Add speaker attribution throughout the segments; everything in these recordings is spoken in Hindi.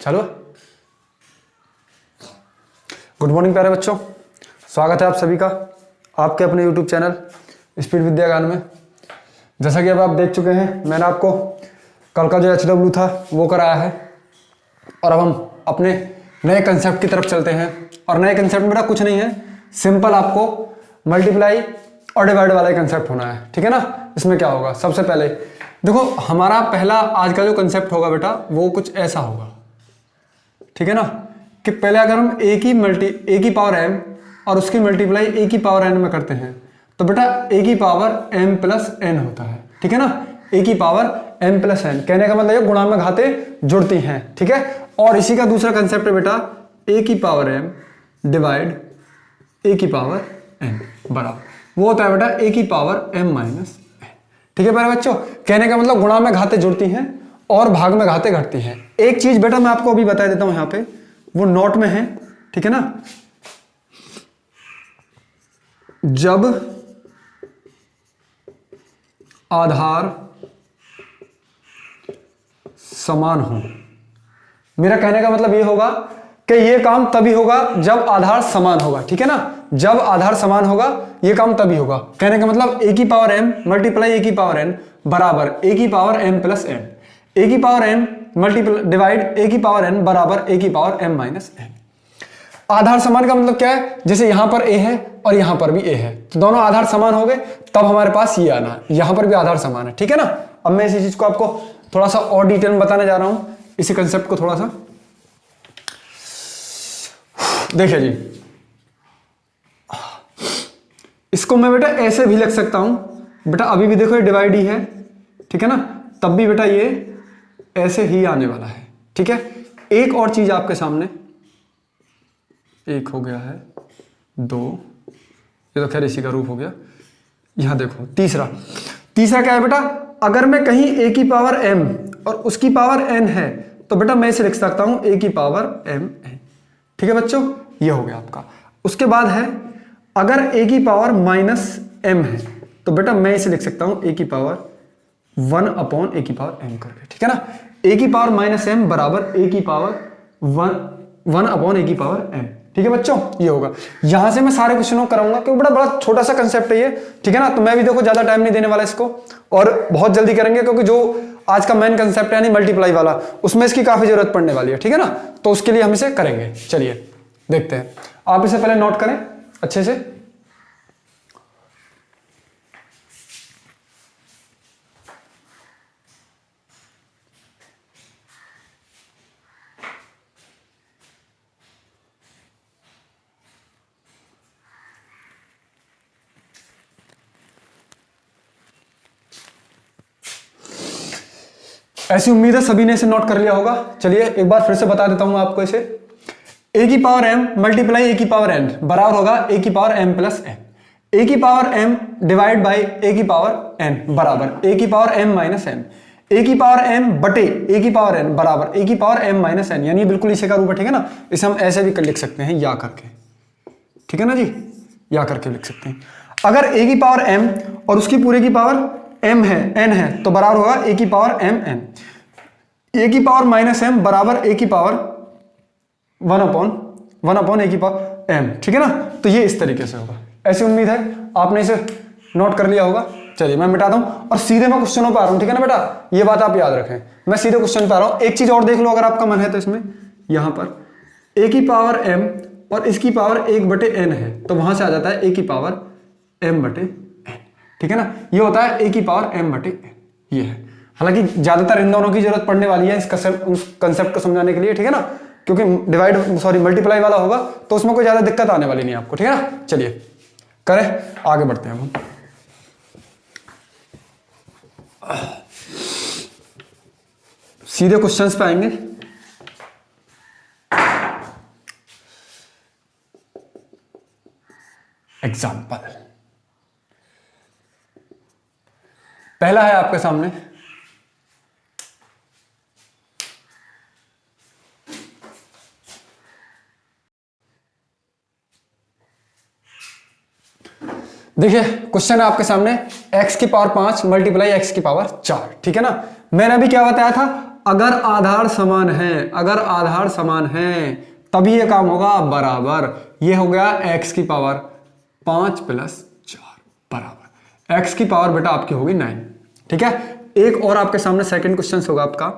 Speaker 1: चलो, गुड मॉर्निंग प्यारे बच्चों, स्वागत है आप सभी का आपके अपने YouTube चैनल स्पीड विद्या ज्ञान में। जैसा कि अब आप देख चुके हैं, मैंने आपको कल का जो HW था वो कराया है और अब हम अपने नए कंसेप्ट की तरफ चलते हैं। और नए कंसेप्ट में बेटा कुछ नहीं है, सिंपल आपको मल्टीप्लाई और डिवाइड वाला कंसेप्ट होना है, ठीक है ना। इसमें क्या होगा, सबसे पहले देखो हमारा पहला आज का जो कंसेप्ट होगा बेटा वो कुछ ऐसा होगा, ठीक है ना, कि पहले अगर हम ए की पावर m और उसकी मल्टीप्लाई ए की पावर n में करते हैं तो बेटा ए की पावर m प्लस n होता है, ठीक है ना। ए की पावर m प्लस n कहने का मतलब ये गुणा में घातें जुड़ती हैं, ठीक है। और इसी का दूसरा कंसेप्ट है बेटा ए की पावर m डिवाइड ए की पावर n बराबर वो होता है बेटा ए की पावर m माइनस n, ठीक है प्यारे बच्चों। कहने का मतलब गुणा में घातें जुड़ती हैं और भाग में घातें घटती हैं। एक चीज बेटा मैं आपको अभी बता देता हूं, यहां पे वो नोट में है, ठीक है ना। जब आधार समान हो, मेरा कहने का मतलब ये होगा कि ये काम तभी होगा जब आधार समान होगा, ठीक है ना। जब आधार समान होगा ये काम तभी होगा। कहने का मतलब ए की पावर m मल्टीप्लाई ए की पावर n बराबर ए की पावर m प्लस n, ए की पावर n मल्टीप्लाई डिवाइड ए की पावर n बराबर ए की पावर m माइनस n। आधार समान का मतलब क्या है, जैसे यहां पर a है और यहां पर भी a है तो दोनों आधार समान हो गए, तब हमारे पास ये आना है, यहां पर भी आधार समान है, ठीक है ना। अब मैं इसी चीज को आपको थोड़ा सा और डिटेल में बताने जा रहा हूं, इसी कंसेप्ट को थोड़ा सा देखिए जी। इसको मैं बेटा ऐसे भी लिख सकता हूं, बेटा अभी भी देखो ये डिवाइड ही है, ठीक है ना, तब भी बेटा ये ऐसे ही आने वाला है, ठीक है। एक और चीज आपके सामने, एक हो गया है, दो, ये तो खैर इसी का रूप हो गया। यहां देखो तीसरा क्या है बेटा, अगर मैं कहीं ए की पावर m और उसकी पावर n है तो बेटा मैं इसे लिख सकता हूं ए की पावर m n, ठीक है बच्चों, ये हो गया आपका। उसके बाद है अगर ए की पावर माइनस m है तो बेटा मैं इसे लिख सकता हूं ए की पावर 1 अपॉन ए की पावर m करके, ठीक है ना। ए की पावर माइनस m बराबर ए की पावर 1 अपॉन ए की पावर m, ठीक है बच्चों, ये होगा। यहां से मैं सारे क्वेश्चनों कराऊंगा क्योंकि बड़ा छोटा सा कंसेप्ट है ये, ठीक है ना। तो मैं भी देखो ज्यादा टाइम नहीं देने वाला इसको और बहुत जल्दी करेंगे क्योंकि जो आज का मेन कंसेप्ट है यानी मल्टीप्लाई वाला, उसमें इसकी काफी जरूरत पड़ने वाली है, ठीक है ना। तो उसके लिए हम इसे करेंगे, चलिए देखते हैं। आप इसे पहले नोट करें अच्छे से। ऐसी उम्मीद है सभी ने इसे नोट कर लिया होगा। चलिए एक बार फिर से बता देता हूं आपको इसे। ए की पावर m मल्टीप्लाई ए की पावर n बराबर होगा ए की पावर m प्लस n। ए की पावर m डिवाइड बाई ए की पावर n बराबर ए की पावर m माइनस n। ए की पावर m बटे ए की पावर n बराबर ए की पावर m माइनस n, यानी बिल्कुल इसी का रूप है, ठीक है ना। इसे हम ऐसे भी लिख सकते हैं या करके, ठीक है ना जी, या करके लिख सकते हैं। अगर ए की पावर m और उसकी पूरे की पावर m है n है तो बराबर होगा ए की पावर m n। ए की पावर माइनस m बराबर ए की पावर 1 अपॉन ए की पावर m, ठीक है ना। तो ये इस तरीके से होगा। ऐसी उम्मीद है आपने इसे नोट कर लिया होगा। चलिए मैं मिटा दूं और सीधे मैं क्वेश्चनों पे आ रहा हूं, ठीक है ना बेटा, ये बात आप याद रखें। मैं सीधे क्वेश्चन पे आ रहा हूं। एक चीज और देख लो अगर आपका मन है तो, इसमें यहां पर ए की पावर m और इसकी पावर 1 बटे n है तो वहां से आ जाता है ए की पावर m बटे n, ठीक है ना। ये होता है ए की पावर m बटे n, ये है। हालांकि ज्यादातर इन दोनों की जरूरत पड़ने वाली है इस कंसेप्ट को समझाने के लिए, ठीक है ना, क्योंकि मल्टीप्लाई वाला होगा तो उसमें कोई ज्यादा दिक्कत आने वाली नहीं आपको, ठीक है ना। चलिए करें, आगे बढ़ते हैं हम। सीधे क्वेश्चंस पे आएंगे। एग्जाम्पल पहला है आपके सामने, देखिए क्वेश्चन है आपके सामने x की पावर 5 मल्टीप्लाई x की पावर 4, ठीक है ना। मैंने अभी क्या बताया था, अगर आधार समान है, अगर आधार समान है तभी ये काम होगा बराबर। ये हो गया x की पावर 5 प्लस 4 बराबर x की पावर बेटा आपकी होगी 9। ठीक है, एक और आपके सामने सेकंड क्वेश्चन होगा आपका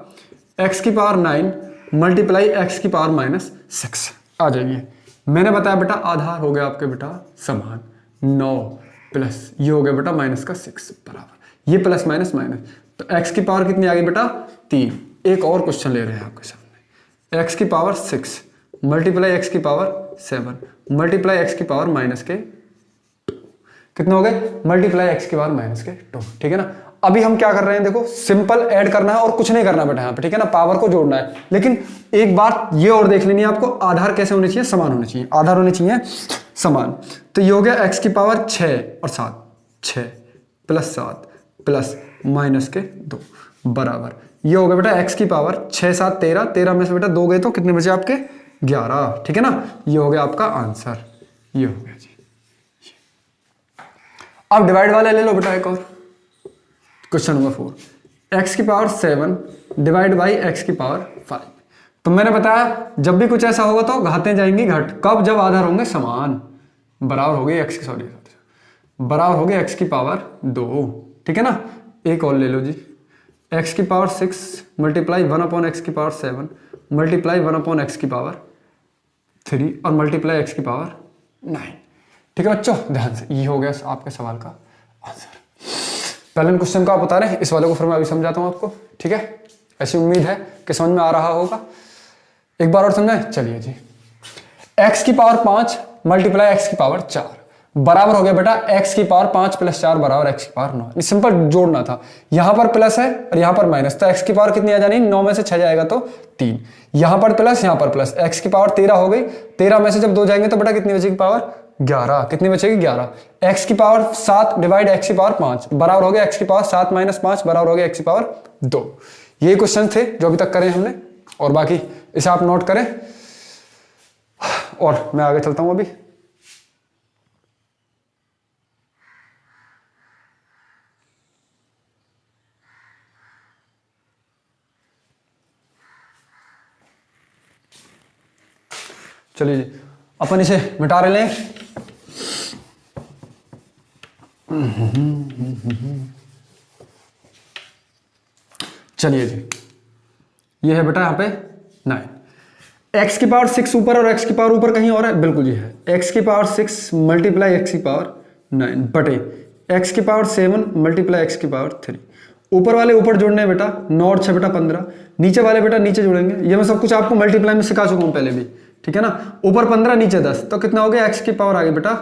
Speaker 1: x की पावर 9 मल्टीप्लाई x की पावर -6 आ जाएगी। मैंने बताया बेटा आधार हो गया आपके बेटा समान 9 प्लस ये हो गया बेटा -6 बराबर ये प्लस माइनस माइनस, तो x की पावर कितनी आ गई बेटा 3। एक और क्वेश्चन ले रहे हैं आपके सामने x की पावर 6 मल्टीप्लाई x की पावर 7 मल्टीप्लाई x की पावर -2 कितने हो गए मल्टीप्लाई x की पावर -2। ठीक है ना, अभी हम क्या कर रहे हैं देखो सिंपल ऐड करना है और कुछ नहीं करना बेटा यहाँ पे। ठीक है ना, पावर को जोड़ना है, लेकिन एक बात ये और देख लेनी है आपको, आधार कैसे होने चाहिए समान होने चाहिए, आधार होने चाहिए समान। तो ये हो गया x की पावर 6 और 7 6 प्लस 7 प्लस -2 बराबर ये हो गया बेटा x की पावर 6 7 13 13 में से बेटा 2 गए तो कितने बचे आपके 11। ठीक है ना, ये हो गया आपका आंसर, ये हो गया जी। अब डिवाइड वाले ले लो बेटा एक और क्वेश्चन नंबर 4 x की पावर 7 डिवाइड बाई x की पावर 5। तो मैंने बताया जब भी कुछ ऐसा होगा तो घातें जाएंगी घट, कब जब आधार होंगे समान, बराबर हो गई x की सॉरी बराबर हो गई x की पावर 2। ठीक है ना, एक और ले लो जी x की पावर 6 मल्टीप्लाई 1/x की पावर 7 मल्टीप्लाई 1/x की पावर 3 और मल्टीप्लाई x की पावर 9। ठीक है बच्चों, ध्यान से, ये हो गया आपके सवाल का आंसर। पहले क्वेश्चन को आप बता रहे हैं, इस वाले को फिर मैं अभी समझाता हूं आपको। ठीक है, ऐसी उम्मीद है कि समझ में आ रहा होगा, एक बार और समझाएं। चलिए जी, x की पावर 5 मल्टीप्लाई x की पावर 4 बराबर हो गया बेटा x की पावर 5 प्लस 4 बराबर x की पावर 9। सिंपल जोड़ना था, यहां पर प्लस है और यहां पर माइनस, तो x की पावर कितनी आ जानी 9 में से 6 जाएगा तो 3, यहां पर प्लस यहां पर प्लस, x की पावर 13 हो गई, 13 में से जब 2 जाएंगे तो बेटा कितनी बचेगी पावर 11, कितनी बचेगी 11। x की पावर 7 डिवाइड x की पावर 5 बराबर हो गया x की पावर 7 - 5 बराबर हो गया x की पावर 2। ये क्वेश्चन थे जो अभी तक करे हमने, और बाकी इसे आप नोट करें और मैं आगे चलता हूं अभी। चलिए जी, अपन इसे मिटा रहे लें। चलिए जी, ये है बेटा यहाँ पे 9, x की पावर 6 ऊपर और x की पावर ऊपर कहीं और है, बिल्कुल जी है। x की पावर 6 मल्टीप्लाई x की पावर 9 बटे x की पावर 7 मल्टीप्लाई x की पावर 3। ऊपर वाले ऊपर जोड़ने हैं बेटा, 9 और 6 बेटा 15, नीचे वाले बेटा नीचे जोड़ेंगे। ये मैं सब कुछ आपको मल्टीप्लाई में सिखा चुका हूं पहले भी। ठीक है ना, ऊपर 15 नीचे 10, तो कितना हो गया x की पावर आ गई बेटा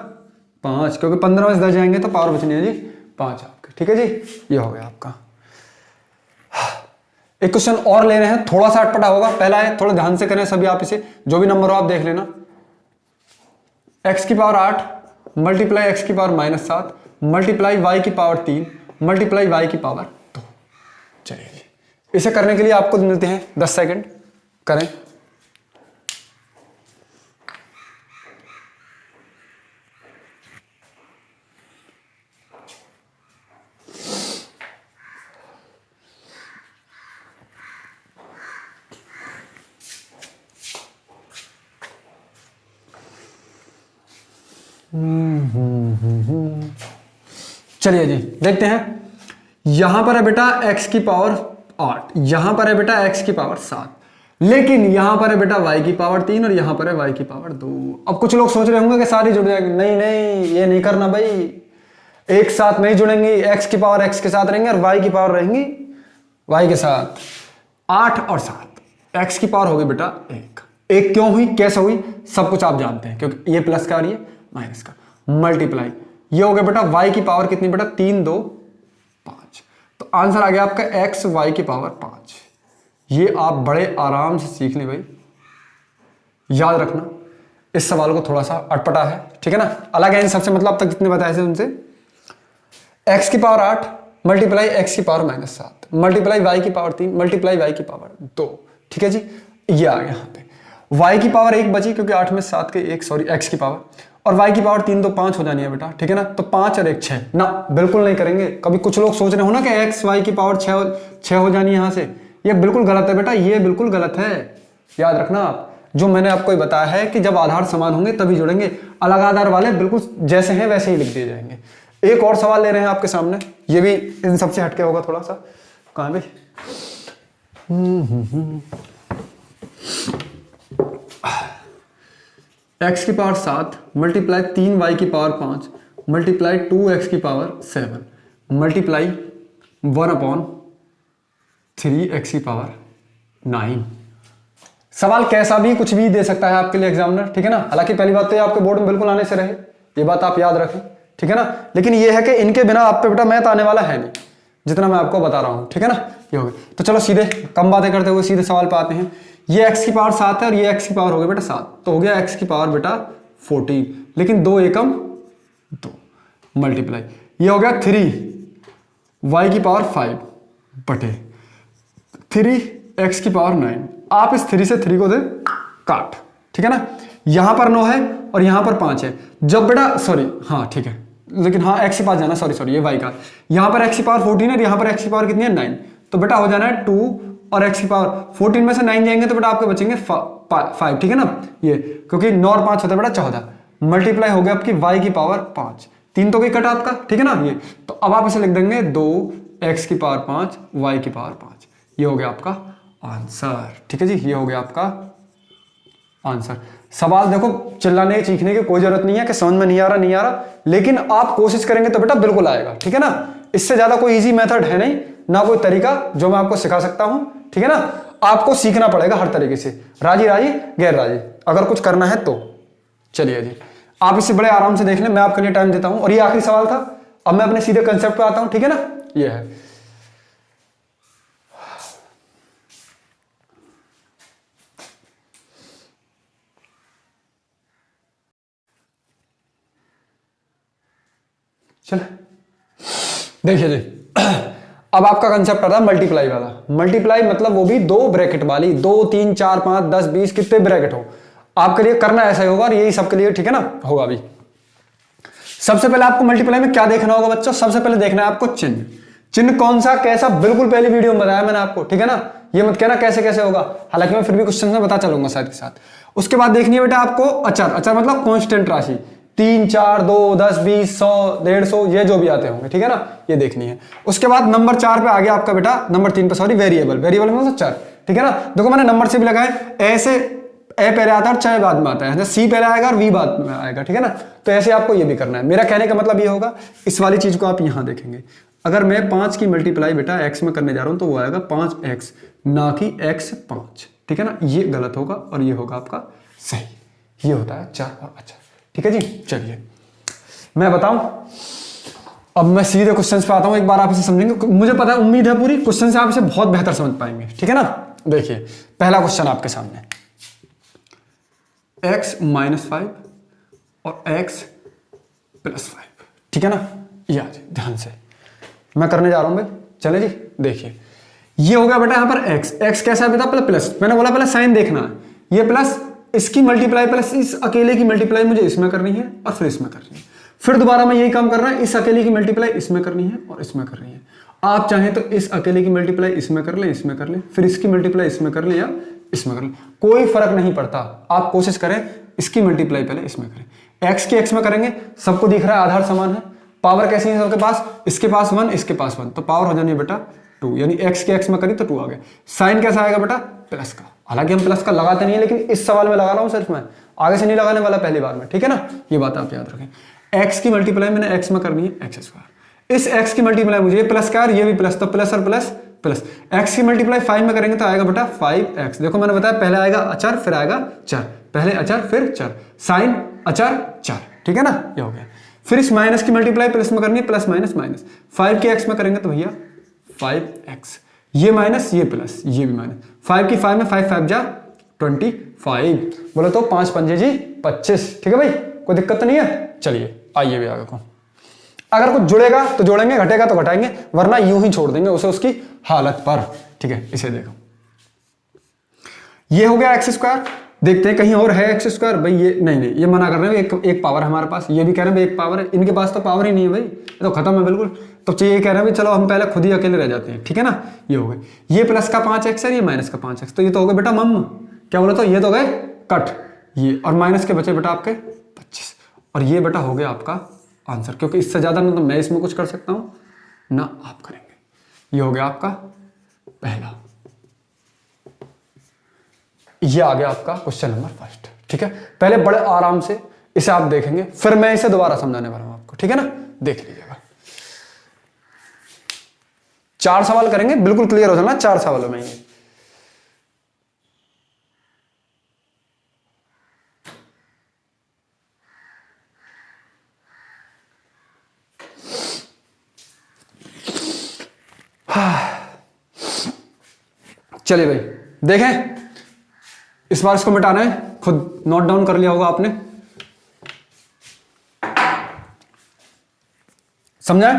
Speaker 1: 5, क्योंकि 15 में से 10 जाएंगे तो पावर बचनी है जी 5 आपके। ठीक है जी, ये हो गया आपका। एक क्वेश्चन और ले रहे हैं, थोड़ा सा अटपटा होगा, पहला है, थोड़ा ध्यान से करें सभी आप इसे, जो भी नंबर हो आप देख लेना। x की पावर 8 मल्टीप्लाई x की पावर -7 मल्टीप्लाई y की पावर 3 मल्टीप्लाई y की पावर 2। चलिए जी, इसे करने के लिए आपको मिलते हैं 10 सेकंड, करें। चलिए जी, देखते हैं। यहां पर है बेटा x की पावर 8, यहां पर है बेटा x की पावर 7, लेकिन यहां पर है बेटा y की पावर 3 और यहां पर है y की पावर 2। अब कुछ लोग सोच रहे होंगे कि सारी जुड़ जाएंगी, नहीं नहीं, ये नहीं करना भाई, एक साथ नहीं जुड़ेंगी। x की पावर x के साथ रहेंगे और y की पावर रहेंगी y के साथ। 8 और 7, x की पावर होगी बेटा 1 क्यों हुई, कैसे हुई, सब कुछ आप जानते हैं, क्योंकि ये प्लस का और ये माइनस का, मल्टीप्लाई ये हो गया बेटा y की पावर कितनी बेटा 3 2 5, तो आंसर आ गया आपका x y की पावर 5। ये आप बड़े आराम से सीख लें भाई, याद रखना। इस सवाल को थोड़ा सा अटपटा है, ठीक है ना, अलग है इन सबसे, मतलब अब तक जितने बताए थे उनसे। x की पावर 8 मल्टीप्लाई x की पावर -7 मल्टीप्लाई y की पावर 3 मल्टीप्लाई y की पावर 2। ठीक है जी, ये आ गया यहाँ पे y की पावर 1 बची, क्योंकि 8 में 7 के 1, सॉरी x की पावर, और y की पावर 3 तो 5 हो जानी है बेटा। ठीक है ना, तो 5 और 1 6 ना, बिल्कुल नहीं करेंगे। कभी कुछ लोग सोच रहे हो ना कि x y की पावर 6 हो जानी है यहाँ से, ये बिल्कुल गलत है बेटा, ये बिल्कुल गलत है, याद रखना आप। जो मैंने आपको ये बताया है कि जब आधार समान होंगे तभी जुड़ेंगे, अलग आधार वाले बिल्कुल जैसे हैं वैसे ही लिख दिए जाएंगे। एक और सवाल ले रहे हैं आपके सामने, ये भी इन सबसे हटके होगा थोड़ा सा। कहां भाई, x की पावर 7 मल्टीप्लाई 3y की पावर 5 मल्टीप्लाई 2x की पावर 7 मल्टीप्लाई 1/3x की पावर 9। सवाल कैसा भी कुछ भी दे सकता है आपके लिए एग्जामिनर, ठीक है ना। हालांकि पहली बात तो ये आपके बोर्ड में बिल्कुल आने से रहे, ये बात आप याद रखें, ठीक है ना। लेकिन ये है कि इनके बिना आप पे बेटा मैथ आने वाला है नहीं, जितना मैं आपको बता रहा हूं, ठीक है ना। ये हो गया, तो चलो सीधे कम बातें करते हुए सीधे सवाल पे आते हैं। ये x की पावर 7 है और ये x की पावर हो गई बेटा 7, तो हो गया x की पावर बेटा 14, लेकिन 2 एकम 2 मल्टीप्लाई ये हो गया 3y की पावर 5 बटे 3x की पावर 9। आप इस 3 से 3 को दे काट, ठीक है ना। यहां पर 9 है और यहां पर 5 है। जब बेटा सॉरी हाँ ठीक है, लेकिन हाँ x के पास जाना, सॉरी ये y का, यहां पर x की पावर 14 है और यहां पर x की पावर कितनी है 9, तो बेटा हो जाना है 2 और x की पावर 14 में से 9 जाएंगे तो बेटा आपके बचेंगे 5, ठीक है ना। ये क्योंकि 9 और 5 होता है बेटा 14, मल्टीप्लाई हो गया आपकी y की पावर 5, 3 तो गई कट आपका, ठीक है ना। ये तो अब आप इसे लिख देंगे 2x की पावर 5 y की पावर 5, ये हो गया आपका आंसर, ठीक है जी, ये हो गया आपका आंसर। सवाल देखो चिल्लाने चीखने की कोई जरूरत नहीं है कि समझ में नहीं आ रहा, लेकिन आप कोशिश करेंगे तो बेटा बिल्कुल आएगा, ठीक है ना। इससे ज्यादा कोई इजी मेथड है नहीं, ना कोई तरीका जो मैं आपको सिखा सकता हूं, ठीक है ना। आपको सीखना पड़ेगा हर तरीके से, राजी राजी गैर राजी, अगर कुछ करना है तो। चलिए जी, आप इसे बड़े आराम से देख लें, मैं आपके लिए टाइम देता हूं। और ये आखिरी सवाल था, अब मैं अपने सीधे कंसेप्ट पे आता हूं, ठीक है ना। ये है चल देखिए जी, अब आपका कंसेप्ट आता है मल्टीप्लाई वाला। मल्टीप्लाई मतलब वो भी 2 ब्रैकेट वाली, 2 3 4 5 10 20 कितने ब्रैकेट हो, आपके लिए करना ऐसा ही होगा और यही सबके लिए, ठीक है ना, होगा भी। सबसे पहले आपको मल्टीप्लाई में क्या देखना होगा बच्चों, सबसे पहले देखना है आपको चिन्ह। चिन्ह कौन सा कैसा, बिल्कुल पहली वीडियो में बताया मैंने आपको, ठीक है ना। ये मत कहना कैसे कैसे होगा, हालांकि मैं फिर भी क्वेश्चन में बता चलूंगा साथ के साथ। उसके बाद देखनी है बेटा आपको अचर, अचर मतलब कांस्टेंट राशि, 3 4 2 10 20 100 150 ये जो भी आते होंगे, ठीक है ना, ये देखनी है। उसके बाद नंबर 4 पे आ गया आपका बेटा, नंबर 3 पे सॉरी वेरिएबल, वेरिएबल मतलब चर, ठीक है ना। देखो मैंने नंबर से भी लगाए, ऐसे ए पहले आता है और च बाद में आता है, सी पहले आएगा और वी बाद में आएगा, ठीक है ना। तो ऐसे आपको ये भी करना है। मेरा कहने का मतलब ये होगा, इस वाली चीज को आप यहां देखेंगे, अगर मैं 5 की मल्टीप्लाई बेटा x में करने जा रहा हूं तो वो आएगा 5x, ना कि x 5, ठीक है ना। ये गलत होगा और ये होगा आपका सही, ये होता है 4 और अच्छा, ठीक है जी। चलिए मैं बताऊं, अब मैं सीधे क्वेश्चंस पे आता हूं, एक बार आप इसे समझेंगे, मुझे पता है, उम्मीद है पूरी क्वेश्चन से आप इसे बहुत बेहतर समझ पाएंगे, ठीक है ना। देखिए पहला क्वेश्चन आपके सामने, x -5 और x +5, ठीक है ना। ये आज ध्यान से मैं करने जा रहा हूं भाई, चले जी। देखिए ये हो गया बेटा यहां पर x, x कैसा है बेटा प्लस, मैंने बोला पहले साइन देखना है, ये प्लस इसकी मल्टीप्लाई प्लस इस अकेले की मल्टीप्लाई मुझे इसमें करनी है और फिर इसमें करनी है, फिर दोबारा मैं यही काम करना है, इस अकेले की मल्टीप्लाई इसमें करनी है और इसमें करनी है। आप चाहें तो इस अकेले की मल्टीप्लाई इसमें कर ले, इसमें कर ले, फिर इसकी मल्टीप्लाई इसमें कर ले या इसमें कर ले, कोई फर्क नहीं पड़ता। आप कोशिश करें इसकी मल्टीप्लाई पहले इसमें करें, x की x में करेंगे, सबको दिख रहा है आधार समान है, पावर कैसी है सबके पास, इसके पास 1 इसके पास 1, तो पावर हो जानी है बेटा 2, यानी x की x में करी तो 2 आ गया। साइन कैसा आएगा बेटा प्लस का, हालांकि हम प्लस का लगाते नहीं है, लेकिन इस सवाल में लगा रहा हूं सिर्फ मैं, आगे से नहीं लगाने वाला पहली बार में, ठीक है ना। ये बात आप याद रखें, x की मल्टीप्लाई मैंने x में करनी है x स्क्वायर, इस x की मल्टीप्लाई मुझे प्लस का, ये भी प्लस, तो प्लस और प्लस प्लस, x की मल्टीप्लाई 5 में करेंगे तो आएगा बेटा 5x। देखो मैंने बताया पहले आएगा अचर फिर आएगा चर, पहले अचर फिर चर, साइन अचर चर, ठीक है ना, ये हो गया। फिर इस माइनस की मल्टीप्लाई प्लस में करनी है, प्लस माइनस माइनस, 5 के x में करेंगे तो भैया 5x, ये माइनस ये प्लस ये भी माइनस, 5 की 5 में 5 5 जा 25, बोले तो 5 पंजे जी 25, ठीक है भाई, कोई दिक्कत नहीं है। चलिए आइए भी आगे को, अगर कुछ जुड़ेगा तो जोड़ेंगे, घटेगा तो घटाएंगे, वरना यूं ही छोड़ देंगे उसे उसकी हालत पर, ठीक है। इसे देखो, ये हो गया x स्क्वायर देखते हैं कहीं और है एक्स स्क्वायर भाई। ये नहीं नहीं, ये मना कर रहे हैं एक पावर है हमारे पास, ये भी कह रहे हैं भाई एक पावर है, इनके पास तो पावर ही नहीं है भाई, ये तो खत्म है बिल्कुल। तो चाहिए ये कह रहे हैं भाई चलो हम पहले खुद ही अकेले रह जाते हैं, ठीक है ना। ये हो गए ये प्लस का 5x है, ये माइनस का 5x, तो ये तो हो गए बेटा मम, क्या बोला, तो ये तो गए कट, ये और माइनस के बचे बेटा आपके 25, और ये बेटा हो गया आपका आंसर, क्योंकि इससे ज्यादा ना तो मैं इसमें कुछ कर सकता हूं ना आप करेंगे। ये हो गया आपका पहला, ये आ गया आपका क्वेश्चन नंबर फर्स्ट, ठीक है। पहले बड़े आराम से इसे आप देखेंगे, फिर मैं इसे दोबारा समझाने वाला हूं आपको, ठीक है ना। देख लीजिएगा, 4 सवाल करेंगे, बिल्कुल क्लियर हो जाना 4 सवालों में ये। चलिए भाई देखें, इस बार इसको मिटाना है, खुद नोट डाउन कर लिया होगा आपने, समझा।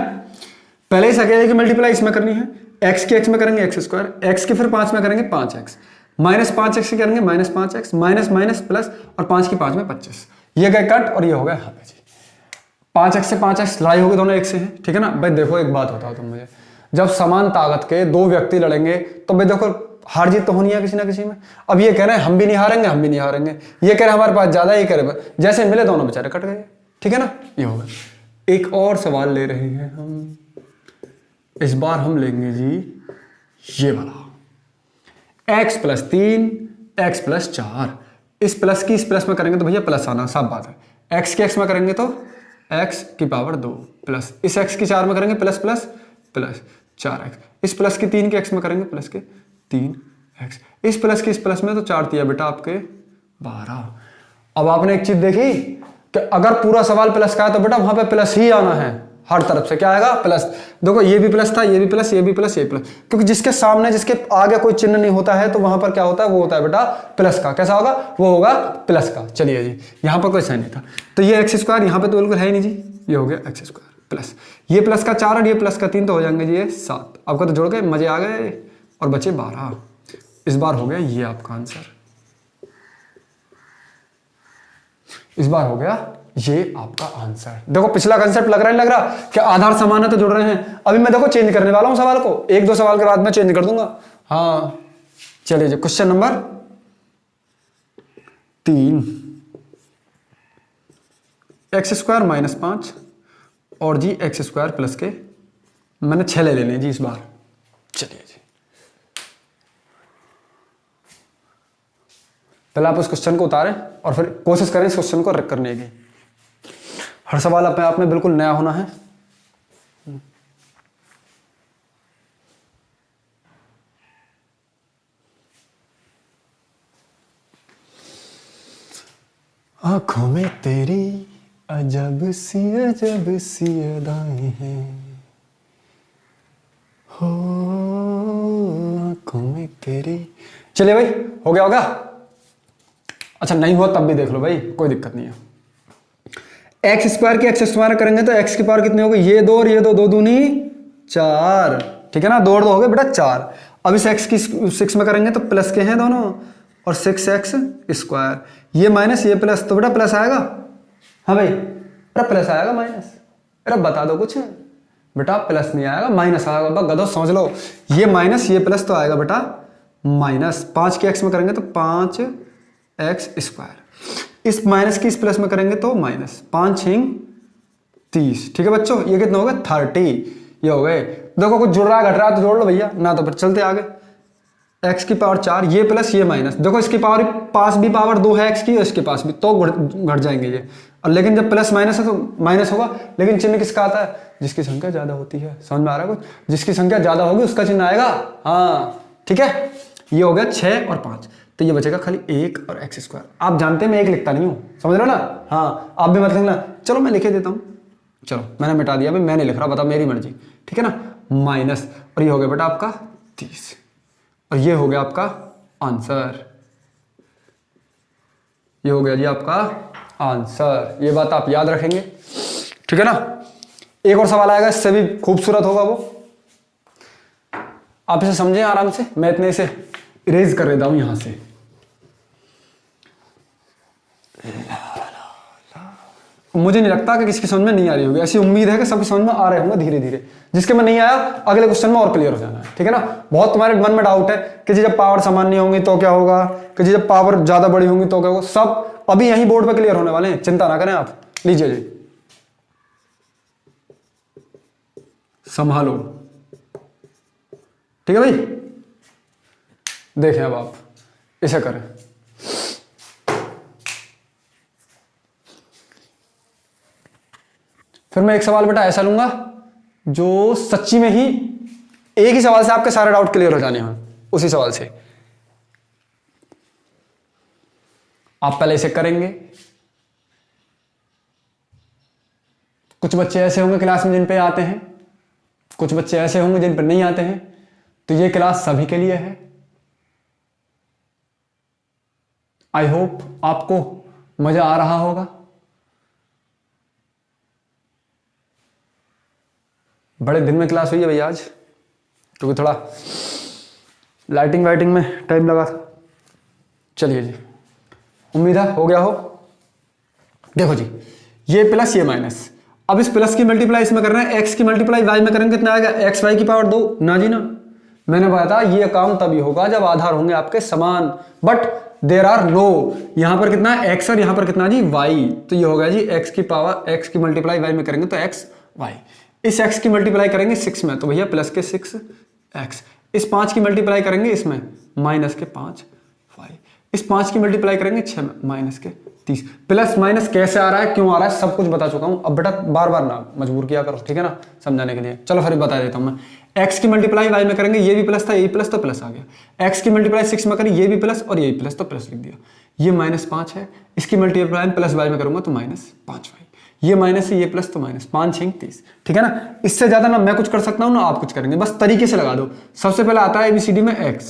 Speaker 1: पहले इस अकेले की मल्टीप्लाई इसमें करनी है, x की x में करेंगे x स्क्वायर, x के फिर 5 में करेंगे 5x, माइनस 5x करेंगे minus 5x, minus minus plus, और 5 की 5 में 25, ये गए कट और ये हो गया यहाँ पे जी। 5x से 5x लड़ाई होगी, दोनों एक से हैं, ठीक है ना भाई। देखो एक बात बताओ तुम मुझे, जब समान ताकत के 2 व्यक्ति लड़ेंगे तो भाई देखो हार जीत तो होनी है किसी ना किसी में। अब ये कह रहे हैं हम भी नहीं हारेंगे, हम भी नहीं हारेंगे, ये कह रहे हैं हमारे पास ज्यादा, ये कह रहे हैं जैसे मिले दोनों बेचारे कट गए, ठीक है ना। ये होगा। एक और सवाल ले रहे हैं हम, इस बार हम लेंगे जी ये वाला, x प्लस 3 x प्लस 4, इस प्लस की इस प्लस में करेंगे तो भैया प्लस आना साफ बात है, x के x में करेंगे तो x की पावर 2 प्लस, इस x की 4 में करेंगे प्लस प्लस प्लस 4x, इस प्लस की 3 के x में करेंगे प्लस के 3x, इस प्लस की इस प्लस में तो 4 दिया बेटा आपके 12। अब आपने एक चीज देखी कि अगर पूरा सवाल प्लस का है तो बेटा वहां पे प्लस ही आना है, हर तरफ से क्या आएगा प्लस। देखो ये भी प्लस था, ये भी प्लस, ये भी प्लस, ये प्लस, क्योंकि जिसके सामने जिसके आगे कोई चिन्ह नहीं होता है तो वहां पर क्या होता है, वो होता है बेटा प्लस का। कैसा होगा, वो होगा प्लस का। चलिए जी, यहां पर कोई साइन नहीं था तो ये एक्स स्क्वायर यहां पर तो बिल्कुल है ही नहीं जी, ये हो गया एक्स स्क्वायर प्लस, ये प्लस का 4 और ये प्लस का 3 तो हो जाएंगे जी ये 7। आपका तो जोड़ के मजे आ गए और बचे 12। इस बार हो गया ये आपका आंसर, इस बार हो गया ये आपका आंसर। देखो पिछला कंसेप्ट लग रहा है, लग रहा कि आधार समान है तो जुड़ रहे हैं। अभी मैं देखो चेंज करने वाला हूं सवाल को, 1-2 सवाल के बाद में चेंज कर दूंगा। हाँ चलिए जी, question number 3, x square minus 5 और जी एक्स स्क्वायर प्लस के, मैंने 6 ले लेने जी इस बार। चलिए जी, पहले आप उस क्वेश्चन को उतारें और फिर कोशिश करें इस क्वेश्चन को करने की। हर सवाल अपने आप में बिल्कुल नया होना है। आंखों में तेरी अजब सी अदाएं हैं, हो आंखों में तेरी। चलिए भाई, हो गया होगा। अच्छा नहीं हुआ तब भी देख लो भाई, कोई दिक्कत नहीं है। एक्स स्क्वायर की एक्स स्क्वायर करेंगे तो एक्स की पावर कितनी होगी, ये 2 और ये 2, 2 दूनी 4, ठीक है ना, 2 और 2 हो गए बेटा 4। अब इस एक्स की 6 में करेंगे तो प्लस के हैं दोनों, और 6x स्क्वायर, ये माइनस ये प्लस, तो बेटा प्लस आएगा। हाँ भाई, अरे प्लस आएगा माइनस, अरे बता दो कुछ बेटा, प्लस नहीं आएगा माइनस आएगा, गधो समझ लो। ये माइनस ये प्लस तो आएगा बेटा माइनस, 5 के x में करेंगे तो 5x स्क्वायर, इस माइनस की इस प्लस में करेंगे तो माइनस, 5 6 30, ठीक है बच्चों। ये कितना हो गया 30, ये हो गए। देखो कुछ जुड़ रहा है घट रहा है तो जोड़ लो भैया, ना तो फिर चलते आगे। x की पावर 4, ये प्लस ये माइनस, देखो इसकी पावर पास भी पावर 2 है x की, और इसके पास भी, तो घट जाएंगे ये। और लेकिन जब प्लस माइनस है तो माइनस होगा, लेकिन चिन्ह किसका आता है, जिसकी संख्या ज्यादा होती है। समझ में आ रहा है कुछ, जिसकी संख्या ज्यादा होगी उसका चिन्ह आएगा। हाँ ठीक है, ये हो गया 6 और 5, तो ये बचेगा खाली 1 और एक्स स्क्वायर। आप जानते हैं मैं 1 लिखता नहीं हूं, समझ रहे हो ना। हाँ आप भी मत लिखना, चलो मैं लिखे देता हूं। चलो मैंने मिटा दिया भाई, मैं नहीं लिख रहा, बताओ मेरी मर्जी, ठीक है ना। माइनस, और ये हो गया बेटा आपका 30, और ये हो गया आपका आंसर, ये हो गया जी आपका आंसर। ये बात आप याद रखेंगे, ठीक है ना। एक और सवाल आएगा, इससे भी खूबसूरत होगा वो, आप इसे समझें आराम से। मैं इतने इसे इरेज कर देता हूं यहां से। मुझे नहीं लगता कि किसी की समझ में नहीं आ रही होगी, ऐसी उम्मीद है कि सबकी समझ में आ रहे होंगे धीरे धीरे। जिसके में नहीं आया अगले क्वेश्चन में और क्लियर हो जाना है, ठीक है ना। बहुत तुम्हारे मन में डाउट है कि जी जब पावर समान नहीं होंगी तो क्या होगा, कि जी जब पावर ज्यादा बड़ी होंगी तो क्या होगा, सब अभी यही बोर्ड पे क्लियर होने वाले हैं, चिंता ना करें आप। लीजिए जी, संभालो, ठीक है भाई। देखें अब आप इसे करें। फिर मैं एक सवाल बेटा ऐसा लूंगा जो सच्ची में ही एक ही सवाल से आपके सारे डाउट क्लियर हो जाने हैं, उसी सवाल से। आप पहले इसे करेंगे। कुछ बच्चे ऐसे होंगे क्लास में जिन पे आते हैं, कुछ बच्चे ऐसे होंगे जिन पर नहीं आते हैं, तो ये क्लास सभी के लिए है। आई होप आपको मजा आ रहा होगा। बड़े दिन में क्लास हुई है भैया आज, क्योंकि थोड़ा लाइटिंग वाइटिंग में टाइम लगा था। चलिए जी, उम्मीद है हो गया हो। देखो जी, ये प्लस ये माइनस, अब इस प्लस की मल्टीप्लाई इसमें कर रहे हैं, एक्स की मल्टीप्लाई वाई में करेंगे, कितना आएगा, एक्स वाई की पावर 2 ना जी ना। मैंने बताया था ये काम तभी होगा जब आधार होंगे आपके समान, बट देर आर नो। यहां पर कितना है एक्स और यहां पर कितना जी वाई, तो ये होगा जी एक्स की पावर, एक्स की मल्टीप्लाई वाई में करेंगे तो एक्स वाई। इस x की मल्टीप्लाई करेंगे 6 में तो भैया प्लस के 6x। इस 5 की मल्टीप्लाई करेंगे इसमें माइनस के 5y। इस 5 की मल्टीप्लाई करेंगे 6 में माइनस के 30। प्लस माइनस कैसे आ रहा है, क्यों आ रहा है, सब कुछ बता चुका हूं। अब बेटा बार बार ना मजबूर किया करो, ठीक है ना, समझाने के लिए। चलो फिर बता देता हूं मैं। x की मल्टीप्लाई y में करेंगे, ये भी प्लस था, ये प्लस तो प्लस आ गया। x की मल्टीप्लाई 6 में करें, ये भी प्लस और ये प्लस तो प्लस लिख दिया। ये -5 है, इसकी मल्टीप्लाई प्लस y में करूंगा तो -5y। ये माइनस है, ये प्लस तो माइनस, 5 6 30, ठीक है ना। इससे ज्यादा ना मैं कुछ कर सकता हूं ना आप कुछ करेंगे, बस तरीके से लगा दो। सबसे पहले आता है ABCD में x,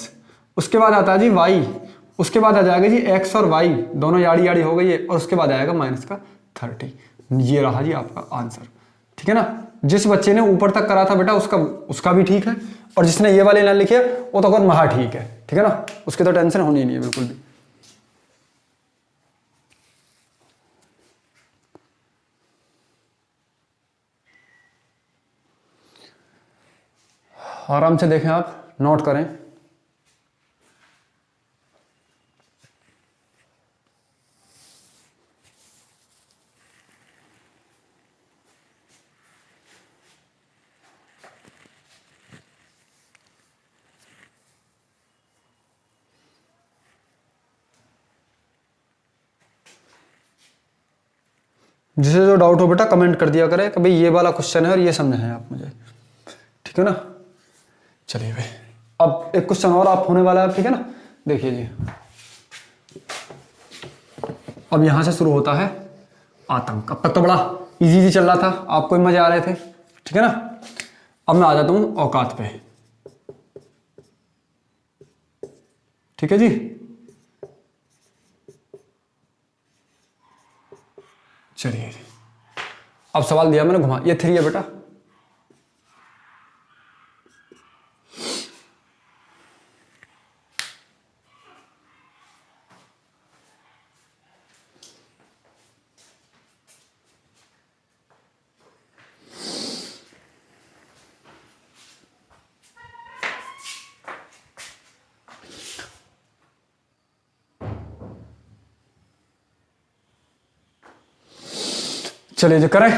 Speaker 1: उसके बाद आता है जी y, उसके बाद आ जाएगा जी x और y दोनों याड़ी याड़ी हो गई है, और उसके बाद आएगा -30। ये रहा जी आपका आंसर, ठीक है ना। जिस बच्चे ने ऊपर तक करा था बेटा उसका भी ठीक है, और जिसने ये वाले लाइन लिखी है वो तो महा ठीक है, ठीक है ना, उसकी तो टेंशन होनी नहीं है बिल्कुल भी। आराम से देखें आप, नोट करें। जिसे जो डाउट हो बेटा कमेंट कर दिया करे कि भाई ये वाला क्वेश्चन है और ये समझे हैं आप मुझे, ठीक है ना। चलिए भाई, अब एक क्वेश्चन और आप होने वाला है, ठीक है ना। देखिए जी, अब यहां से शुरू होता है आतंक। अब तक तो बड़ा इजी चल रहा था, आपको भी मजे आ रहे थे, ठीक है ना। अब मैं आ जाता हूं औकात पे, ठीक है जी। चलिए, अब सवाल दिया मैंने घुमा, ये 3 है बेटा। चलिए जो करें,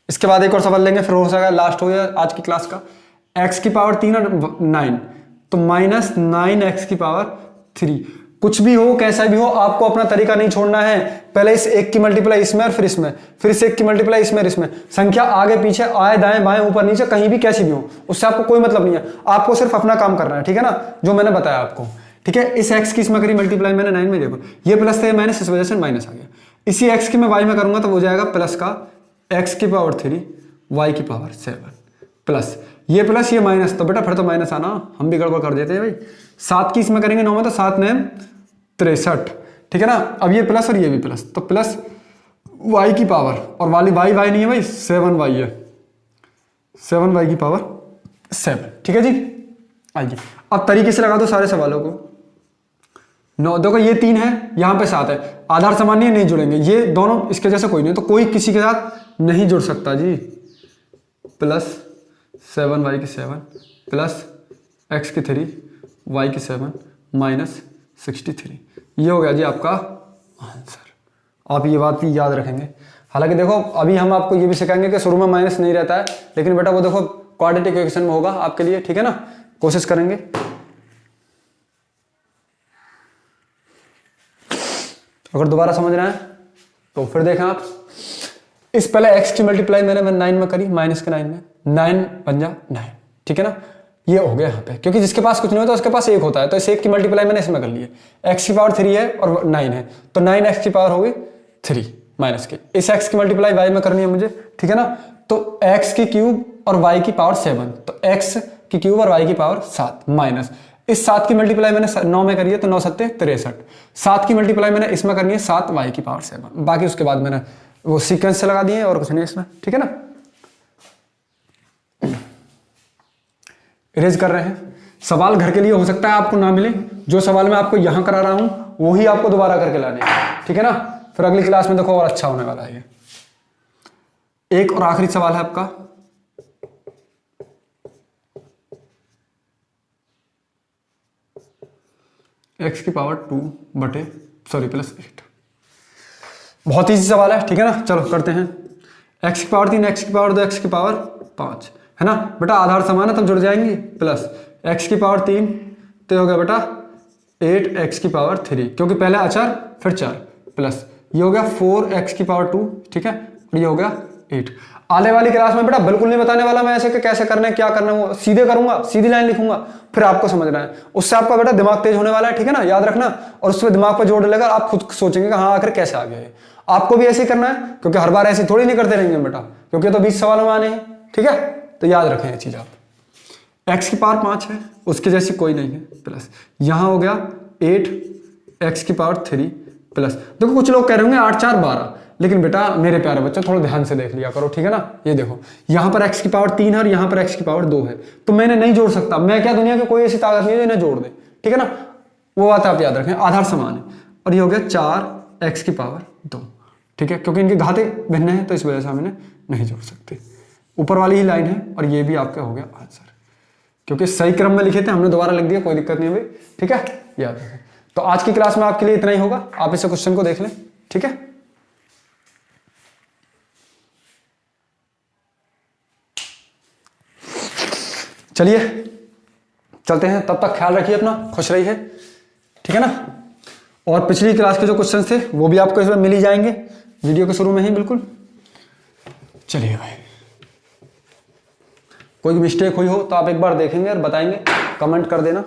Speaker 1: इसके बाद एक और सवाल लेंगे, फिर हो सकेगा लास्ट हो गया आज की क्लास का। x की पावर 3 और 9, तो -9x की पावर 3। कुछ भी हो कैसा भी हो, आपको अपना तरीका नहीं छोड़ना है। पहले इस एक की मल्टीप्लाई इसमें और फिर इसमें, फिर इस एक की मल्टीप्लाई इसमें और इसमें। संख्या आगे पीछे आए दाएं बाएं ऊपर नीचे कहीं भी कैसी भी हो, उससे आपको कोई मतलब नहीं है। आपको सिर्फ अपना काम करना है, ठीक है ना, जो मैंने बताया आपको, ठीक है। इस x की इसमें करी मल्टीप्लाई मैंने 9 में, देखो ये प्लस था, ये माइनस, इस वजह से माइनस आ गया। इसी x की मैं y में करूंगा तो हो जाएगा प्लस का x की पावर 3 y की पावर 7 प्लस ये माइनस, तो बेटा फिर तो माइनस आना, हम भी गड़बड़ कर देते हैं भाई। 7 की इसमें करेंगे 9 में तो 7 9 63, ठीक है ना। अब ये प्लस और ये भी प्लस, तो प्लस y की पावर, और वाली y नहीं है भाई, 7y है, 7y की पावर 7, ठीक है जी। आइए अब तरीके से लगा दो सारे सवालों को। 9, देखो ये 3 है, यहाँ पे 7 है, आधार समान नहीं है, नहीं जुड़ेंगे, ये दोनों इसके जैसे कोई नहीं, तो कोई किसी के साथ नहीं जुड़ सकता जी। प्लस 7y की 7 प्लस x की 3 y की 7 माइनस 63, ये हो गया जी आपका आंसर। आप ये बात भी याद रखेंगे। हालांकि देखो अभी हम आपको ये भी सिखाएंगे कि शुरू में माइनस नहीं रहता है, लेकिन बेटा वो देखो क्वाड्रेटिक इक्वेशन में होगा आपके लिए, ठीक है ना, कोशिश करेंगे। अगर दोबारा समझना है तो फिर देखें आप, इस पहले x की मल्टीप्लाई मैंने 9 में करी, माइनस के 9 में, 9 बन जा 9, ठीक है ना, ये हो गया यहाँ पे, क्योंकि जिसके पास कुछ नहीं होता उसके पास 1 होता है, तो इस 1 की मल्टीप्लाई मैंने इसमें कर ली है, x की पावर 3 है और 9 है, तो 9x की पावर होगी 3 माइनस के, इस x की मल्टीप्लाई y में करनी है मुझे, ठीक है ना, तो x की क्यूब और y की पावर 7, तो x की क्यूब और y की पावर 7 माइनस इस 7 की मल्टीप्लाई मैंने 9 में करी है, तो 9 सत्ते 63, 7 की मल्टीप्लाई मैंने इसमें करनी है 7y की पावर 7, बाकी उसके बाद मैंने वो सीक्वेंस से लगा दिए और कुछ नहीं इसमें, ठीक है ना। इरेज कर रहे हैं, सवाल घर के लिए हो सकता है आपको ना मिले, जो सवाल मैं आपको यहां करा रहा हूं वही आपको दोबारा करके लाने हैं, ठीक है ना, फिर अगली क्लास में देखो और अच्छा होने वाला है। एक और आखिरी सवाल है आपका, x की पावर 2 बटे प्लस 8, बहुत ईजी सवाल है, ठीक है ना, चलो करते हैं। x की पावर 3, x की पावर 2, x की पावर 5, है ना बेटा, आधार समान है तब जुड़ जाएंगी, प्लस x की पावर 3 तो हो गया बेटा 8x की पावर 3, क्योंकि पहले अचर फिर चर, प्लस ये हो गया 4x की पावर 2, ठीक है, और ये हो गया 8। आने वाली क्लास में बेटा बिल्कुल नहीं बताने वाला मैं ऐसे कि कैसे करना है क्या करना है, वो सीधे करूंगा, सीधी लाइन लिखूंगा, फिर आपको समझना है, उससे आपका बेटा दिमाग तेज होने वाला है, ठीक है ना, याद रखना, और उससे दिमाग पर जोड़ लेगा, आप खुद सोचेंगे कि हाँ आखिर कैसे आ गया है। आपको भी ऐसे ही करना है, क्योंकि हर बार ऐसे थोड़ी नहीं करते रहेंगे बेटा, क्योंकि तो 20 सवालों में आने हैं, ठीक है, तो याद रखें ये चीज आप। x की पावर 5 है, उसके जैसी कोई नहीं है, प्लस यहां हो गया 8x की पावर 3 प्लस, देखो कुछ लोग कह रहे होंगे 8 4 12, लेकिन बेटा मेरे प्यारे बच्चों थोड़ा ध्यान से देख लिया करो, ठीक है ना, ये देखो यहां पर x की पावर 3 है और यहां पर x की पावर 2 है, तो मैंने नहीं जोड़ सकता, मैं क्या दुनिया की कोई ऐसी ताकत नहीं है इन्हें जोड़ दे, ठीक है ना, वो बात आप याद रखें, आधार समान है, और ये हो गया 4x की पावर 2, ठीक है, क्योंकि इनके घाते भिन्न है तो इस वजह से हम इन्हें नहीं जोड़ सकते। ऊपर वाली ही लाइन है और ये भी आपका हो गया आंसर, क्योंकि सही क्रम में लिखे थे, हमने दोबारा लिख दिया, कोई दिक्कत नहीं हुई, ठीक है, याद रखें। तो आज की क्लास में आपके लिए इतना ही होगा, आप इस क्वेश्चन को देख लें, ठीक है। चलिए चलते हैं, तब तक ख्याल रखिए अपना, खुश रहिए, ठीक है ना, और पिछली क्लास के जो क्वेश्चन थे वो भी आपको इसमें मिल ही जाएंगे वीडियो के शुरू में ही, बिल्कुल। चलिए भाई, कोई मिस्टेक हुई हो तो आप एक बार देखेंगे और बताएंगे, कमेंट कर देना।